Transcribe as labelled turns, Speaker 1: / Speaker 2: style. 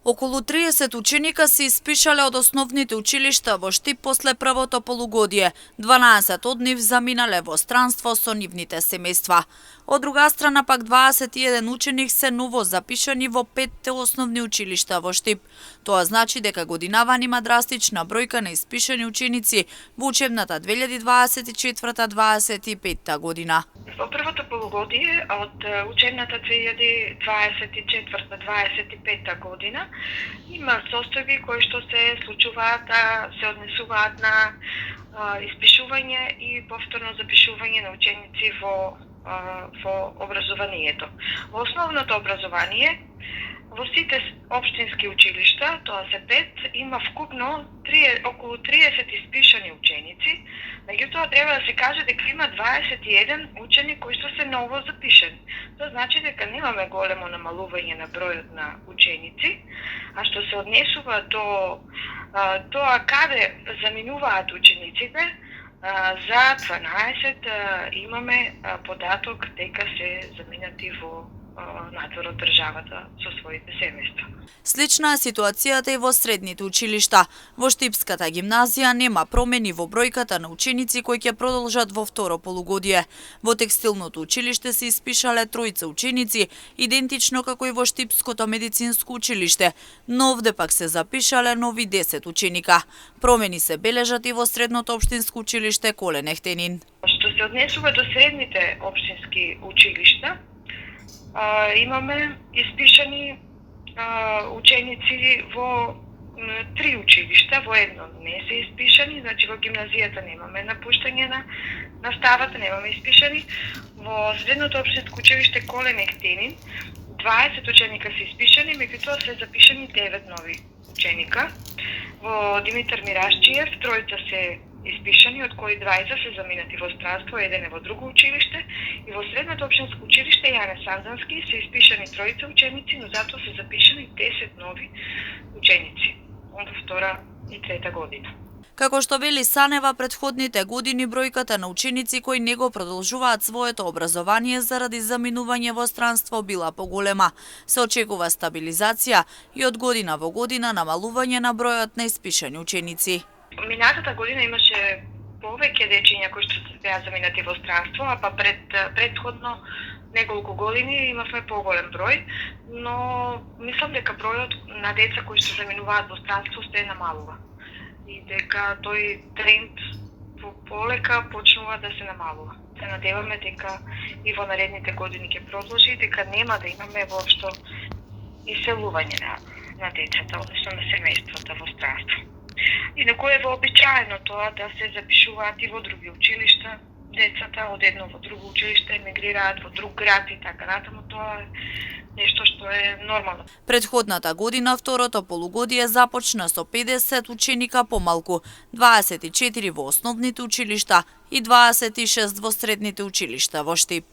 Speaker 1: Околу 30 ученика се испишале од основните училишта во Штип после првото полугодие. 12 од нив заминале во странство со нивните семејства. Од друга страна пак 21 ученик се ново запишани во 5 основни училишта во Штип. Тоа значи дека годинаван има драстична бројка на испишани ученици во учебната 2024-25 година.
Speaker 2: Во првото полугодие од учебната 2024-25 година има состојби кои што се случуваат, се однесуваат на испишување и повторно запишување на ученици во образованието. Во основното образование во сите општински училишта, тоа се 5, има вкупно околу 30 испишани ученици, меѓутоа треба да се каже дека има 21 учени кои што се ново запишани. Тоа значи дека немаме големо намалување на бројот на ученици, а што се однесува до тоа каде заминуваат учениците, за 12 имаме податок дека се заминати во надвор од државата со своите семејства.
Speaker 1: Слична е ситуацијата и во средните училишта. Во Штипската гимназија нема промени во бројката на ученици кои ќе продолжат во второ полугодие. Во текстилното училиште се испишале 3 ученици, идентично како и во Штипското медицинско училиште, но овде пак се запишале нови 10 ученика. Промени се бележат и во средното општинско училиште Колен Ехтенин.
Speaker 2: Што се однесува до средните општински училишта, имаме испишани ученици во 3 училишта, во едно не се испишани, значи во гимназијата немаме напуштање на наставата, немаме испишани. Во средното општинско училиште Колен Ехтенин 20 ученика се испишани, меѓутоа се запишани 9 нови ученика. Во Димитар Мирашчиев 3 се испишани, од кои 20 се заминати во странство, еден е во друго училиште, и во средното општинско училиште Јане Сандански се испишани 3 ученици, но затоа се запишани 10 нови ученици од втора и трета година.
Speaker 1: Како што вели Санева, предходните години бројката на ученици кои не го продолжуваат своето образование заради заминување во странство била поголема. Се очекува стабилизација и од година во година намалување на бројот на испишани ученици.
Speaker 2: Минатата година имаше повеќе дечиња кои што се беа заминати во странство, а па предходно неколку години имавме поголем број, но мислам дека бројот на деца кои што заминуваат во странство се намалува и дека тој тренд полека почнува да се намалува. Се надеваме дека и во наредните години ќе продолжи, дека нема да имаме воопшто иселување на децата, односно на семејствата во странство. Инаку е вообичаено тоа да се запишуваат и во други училишта, децата од едно во друго училиште емигрираат во друг град и така натаму, тоа е нешто што е нормално.
Speaker 1: Предходната година второто полугодие започна со 50 ученика помалку, 24 во основните училишта и 26 во средните училишта во Штип.